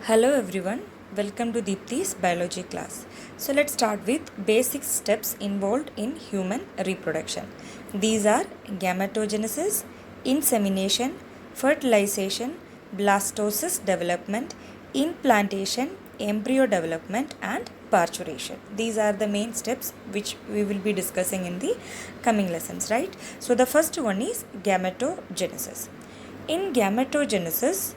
Hello everyone, welcome to Deepti's biology class. So let's start with basic steps involved in human reproduction. These are gametogenesis, insemination, fertilization, blastocyst development, implantation, embryo development and parturition. These are the main steps which we will be discussing in the coming lessons, right? So the first one is gametogenesis. In gametogenesis,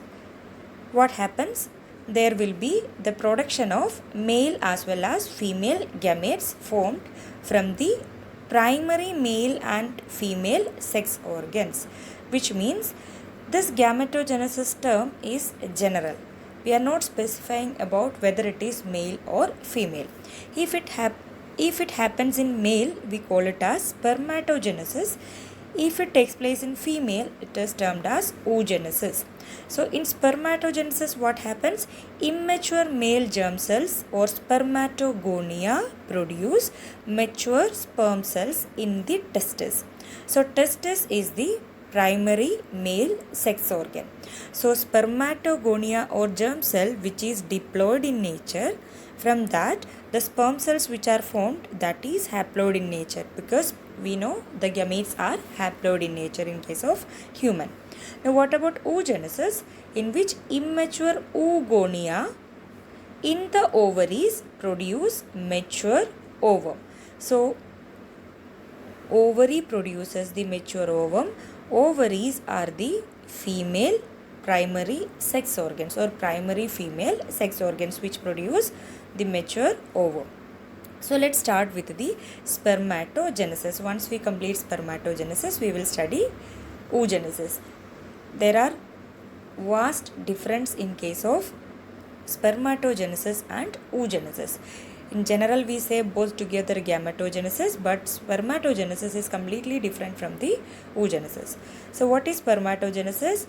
what happens? There will be the production of male as well as female gametes formed from the primary male and female sex organs, which means this gametogenesis term is general. We are not specifying about whether it is male or female. If it happens in male, we call it as spermatogenesis. If it takes place in female, it is termed as oogenesis. So in spermatogenesis, what happens? Immature male germ cells or spermatogonia produce mature sperm cells in the testis. So testis is the primary male sex organ. So spermatogonia or germ cell which is diploid in nature, from that the sperm cells which are formed, that is haploid in nature, because we know the gametes are haploid in nature in case of human. Now what about oogenesis, in which immature oogonia in the ovaries produce mature ovum. So ovary produces the mature ovum. Ovaries are the female primary sex organs or primary female sex organs which produce the mature ovum. So let's start with the spermatogenesis. Once we complete spermatogenesis, we will study oogenesis. There are vast difference in case of spermatogenesis and oogenesis. In general, we say both together gametogenesis, but spermatogenesis is completely different from the oogenesis. So what is spermatogenesis?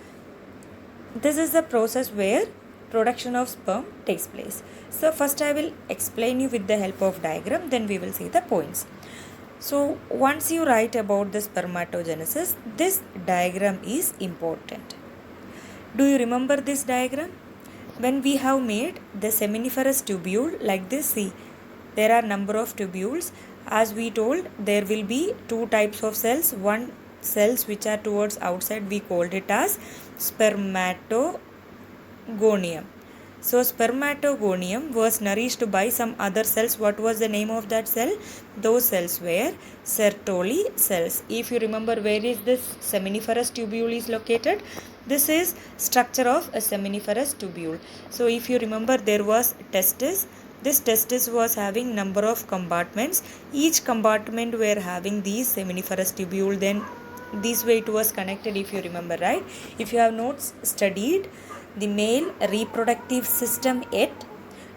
This is the process where production of sperm takes place. So first I will explain you with the help of diagram, then we will see the points. So once you write about the spermatogenesis, this diagram is important. Do you remember this diagram? When we have made the seminiferous tubule like this, see, there are number of tubules. As we told, there will be two types of cells. One cells which are towards outside, we called it as spermatogonium. So spermatogonium was nourished by some other cells. What was the name of that cell? Those cells were Sertoli cells. If you remember, where is this seminiferous tubule is located? This is structure of a seminiferous tubule. So if you remember, there was testis. This testis was having number of compartments. Each compartment were having these seminiferous tubule. Then this way it was connected, if you remember, right? If you have not studied the male reproductive system yet,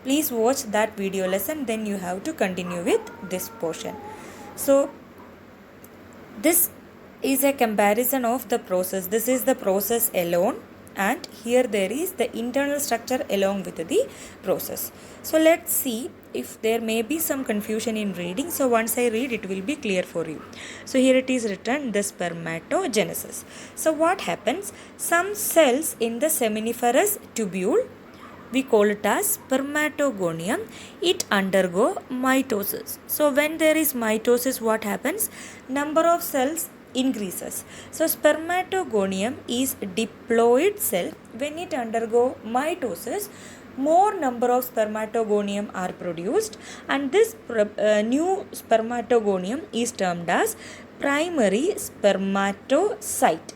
please watch that video lesson, then you have to continue with this portion. So this is a comparison of the process. This is the process alone, and here there is the internal structure along with the process. So let's see if there may be some confusion in reading. So once I read, it will be clear for you. So here it is written, the spermatogenesis. So what happens? Some cells in the seminiferous tubule, we call it as spermatogonium, it undergo mitosis. So when there is mitosis, what happens? Number of cells increases. So spermatogonium is diploid cell. When it undergo mitosis, more number of spermatogonium are produced, and this new spermatogonium is termed as primary spermatocyte.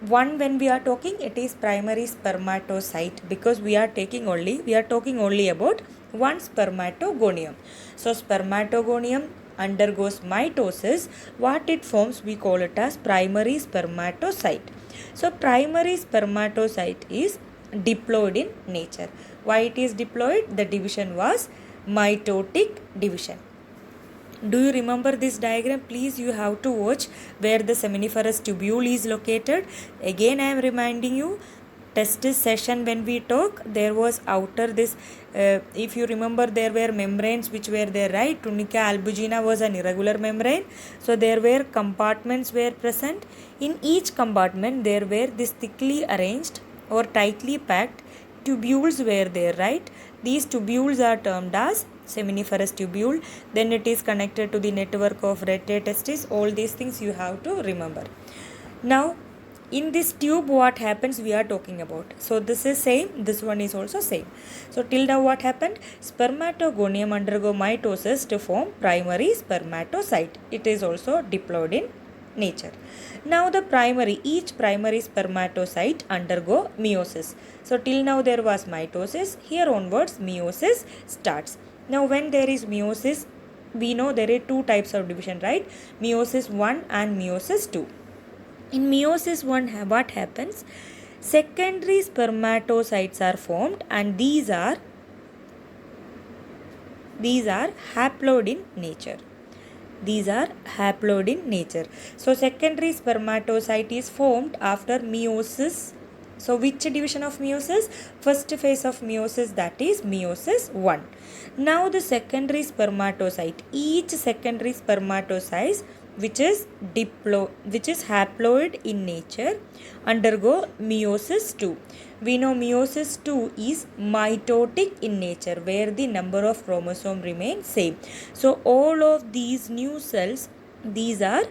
One, when we are talking, it is primary spermatocyte, because we are talking only about one spermatogonium. So spermatogonium undergoes mitosis. What it forms, we call it as primary spermatocyte. So primary spermatocyte is diploid in nature. Why it is diploid? The division was mitotic division. Do you remember this diagram? Please, you have to watch where the seminiferous tubule is located. Again, I am reminding you, testis session when we talk, there was outer this, if you remember, there were membranes which were there, right? Tunica albuginea was an irregular membrane. So there were compartments were present. In each compartment there were this thickly arranged or tightly packed tubules were there, right? These tubules are termed as seminiferous tubule. Then it is connected to the network of rete testis. All these things you have to remember. Now in this tube what happens we are talking about. So this is same, this one is also same. So till now what happened? Spermatogonium undergo mitosis to form primary spermatocyte. It is also diploid in nature. Now the each primary spermatocyte undergo meiosis. So till now there was mitosis, here onwards meiosis starts. Now when there is meiosis, we know there are two types of division, right? Meiosis 1 and meiosis 2. In meiosis 1 what happens? Secondary spermatocytes are formed and these are haploid in nature. These are haploid in nature. So secondary spermatocyte is formed after meiosis. So which division of meiosis? First phase of meiosis, that is meiosis 1. Now the secondary spermatocyte, each secondary spermatocyte which is haploid in nature undergo meiosis 2. We know meiosis 2 is mitotic in nature, where the number of chromosomes remain same. So all of these new cells, these are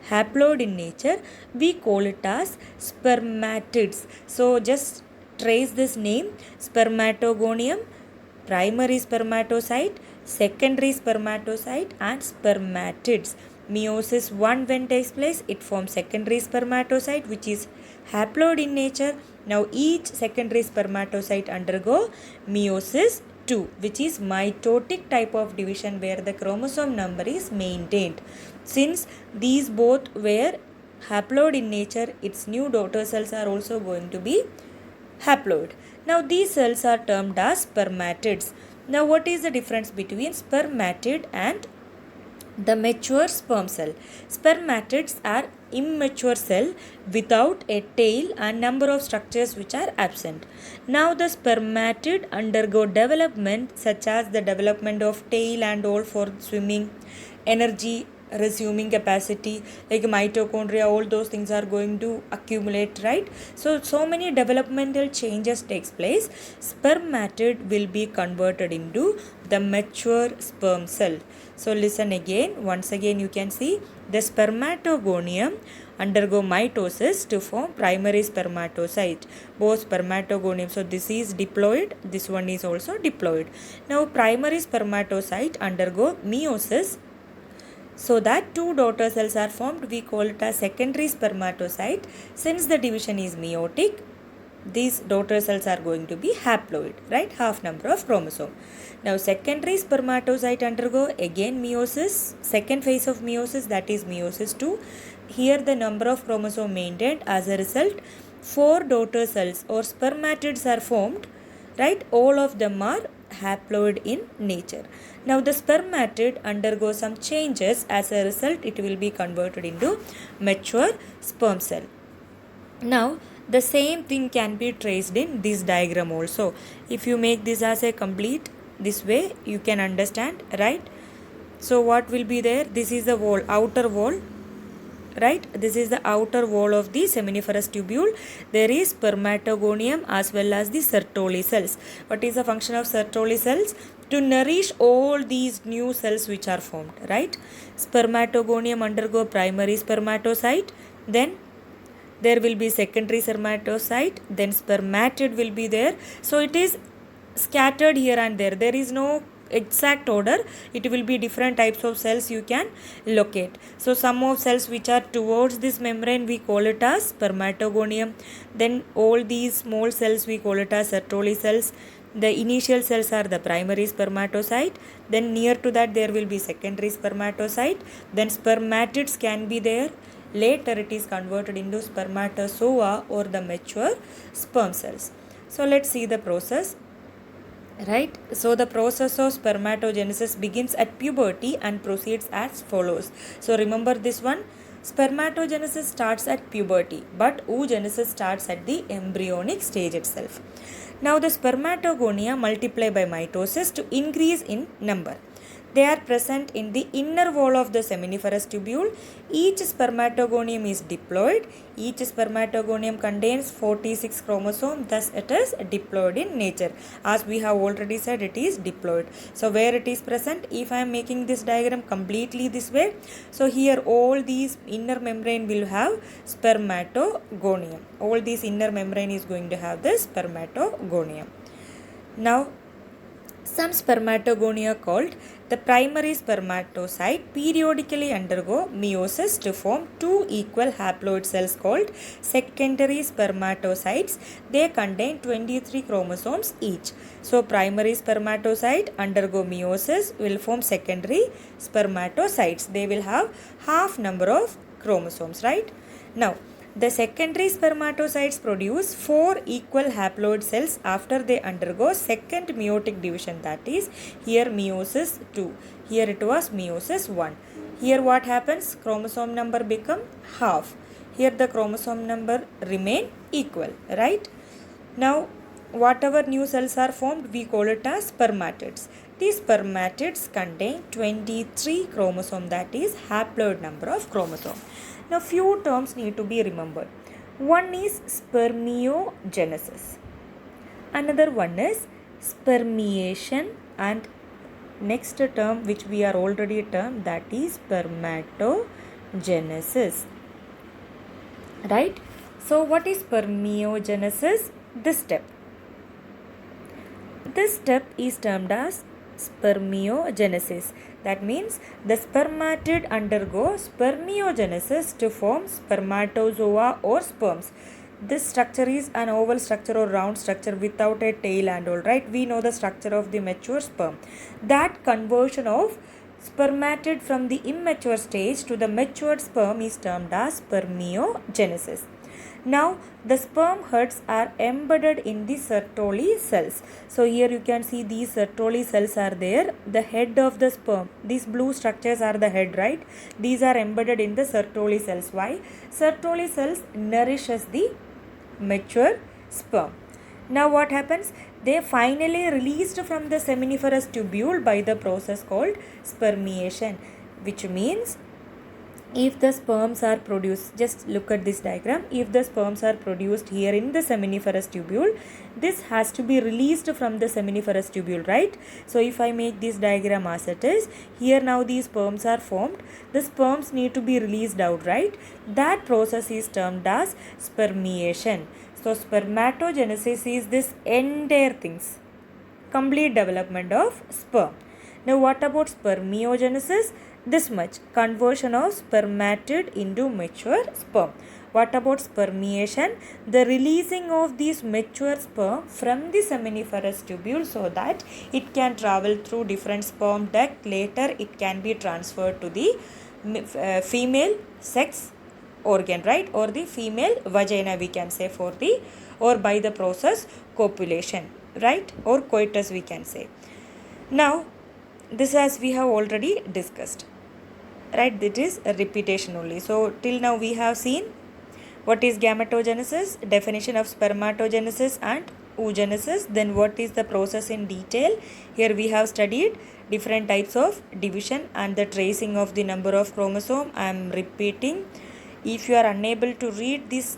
haploid in nature. We call it as spermatids. So just trace this name: spermatogonium, primary spermatocyte, secondary spermatocyte, and spermatids. Meiosis 1 when takes place, it forms secondary spermatocyte which is haploid in nature. Now each secondary spermatocyte undergo meiosis 2, which is mitotic type of division where the chromosome number is maintained. Since these both were haploid in nature, its new daughter cells are also going to be haploid. Now these cells are termed as spermatids. Now what is the difference between spermatid and the mature sperm cell? Spermatids are immature cell without a tail and number of structures which are absent. Now the spermatid undergo development such as the development of tail and all for swimming, energy resuming capacity like mitochondria, all those things are going to accumulate, right? So many developmental changes takes place. Spermatid will be converted into the mature sperm cell. So listen again, once again you can see the spermatogonium undergo mitosis to form primary spermatocyte. Both spermatogonium, so this is diploid, this one is also diploid. Now primary spermatocyte undergo meiosis so that two daughter cells are formed. We call it as secondary spermatocyte. Since the division is meiotic, these daughter cells are going to be haploid, right? Half number of chromosome. Now secondary spermatocyte undergo again meiosis, second phase of meiosis, that is meiosis 2. Here the number of chromosome maintained. As a result, 4 daughter cells or spermatids are formed, right? All of them are haploid in nature. Now the spermatid undergoes some changes. As a result, it will be converted into mature sperm cell. Now the same thing can be traced in this diagram also. If you make this as a complete this way, you can understand, right? So what will be there? This is the wall, outer wall, right? This is the outer wall of the seminiferous tubule. There is spermatogonium as well as the Sertoli cells. What is the function of Sertoli cells? To nourish all these new cells which are formed, right? Spermatogonium undergo primary spermatocyte, then there will be secondary spermatocyte, then spermatid will be there. So it is scattered here and there. There is no exact order. It will be different types of cells you can locate. So some of cells which are towards this membrane we call it as spermatogonium. Then all these small cells we call it as Sertoli cells. The initial cells are the primary spermatocyte. Then near to that there will be secondary spermatocyte. Then spermatids can be there. Later it is converted into spermatozoa or the mature sperm cells. So let's see the process. Right, so the process of spermatogenesis begins at puberty and proceeds as follows. So remember this one, spermatogenesis starts at puberty, but oogenesis starts at the embryonic stage itself. Now the spermatogonia multiply by mitosis to increase in number. They are present in the inner wall of the seminiferous tubule. Each spermatogonium is diploid. Each spermatogonium contains 46 chromosomes, thus it is diploid in nature. As we have already said, it is diploid. So where it is present, if I am making this diagram completely this way, so here all these inner membrane will have spermatogonium. All these inner membrane is going to have this spermatogonium. Now some spermatogonia called the primary spermatocyte periodically undergo meiosis to form two equal haploid cells called secondary spermatocytes. They contain 23 chromosomes each. So primary spermatocyte undergo meiosis will form secondary spermatocytes. They will have half number of chromosomes, right? Now the secondary spermatocytes produce 4 equal haploid cells after they undergo second meiotic division, that is here meiosis 2. Here it was meiosis 1. Here what happens? Chromosome number become half. Here the chromosome number remain equal, right? Now whatever new cells are formed, we call it as spermatids. These spermatids contain 23 chromosomes, that is haploid number of chromosome. Now few terms need to be remembered. One is spermiogenesis. Another one is spermiation, and next term which we are already termed, that is spermatogenesis. Right? So what is spermiogenesis? This step is termed as spermiogenesis. That means the spermatid undergo spermiogenesis to form spermatozoa or sperms. This structure is an oval structure or round structure without a tail and all, right? We know the structure of the mature sperm. That conversion of spermatid from the immature stage to the matured sperm is termed as spermiogenesis. Now the sperm heads are embedded in the Sertoli cells. So here you can see these Sertoli cells are there. The head of the sperm, these blue structures are the head, right? These are embedded in the Sertoli cells. Why? Sertoli cells nourishes the mature sperm. Now what happens? They finally released from the seminiferous tubule by the process called spermiation, which means if the sperms are produced, just look at this diagram, if the sperms are produced here in the seminiferous tubule, this has to be released from the seminiferous tubule, right? So if I make this diagram as it is, here now these sperms are formed, the sperms need to be released out, right? That process is termed as spermiation. So spermatogenesis is this entire things, complete development of sperm. Now what about spermiogenesis? This much, conversion of spermatid into mature sperm. What about spermiation? The releasing of these mature sperm from the seminiferous tubule so that it can travel through different sperm duct. Later it can be transferred to the female sex organ, right? Or the female vagina, we can say, for the, or by the process copulation, right? Or coitus, we can say. Now this, as we have already discussed, right? It is a repetition only. So till now we have seen what is gametogenesis, definition of spermatogenesis and oogenesis. Then what is the process in detail. Here we have studied different types of division and the tracing of the number of chromosome. I am repeating. If you are unable to read this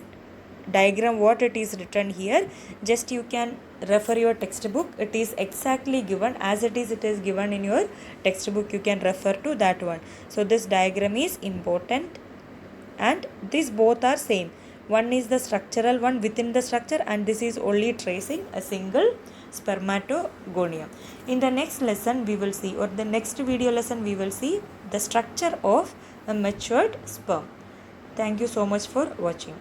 diagram what it is written here, just you can refer your textbook. It is exactly given as it is given in your textbook. You can refer to that one. So this diagram is important, and these both are same. One is the structural one within the structure, and this is only tracing a single spermatogonium. In the next lesson we will see, or the next video lesson we will see, the structure of a matured sperm. Thank you so much for watching.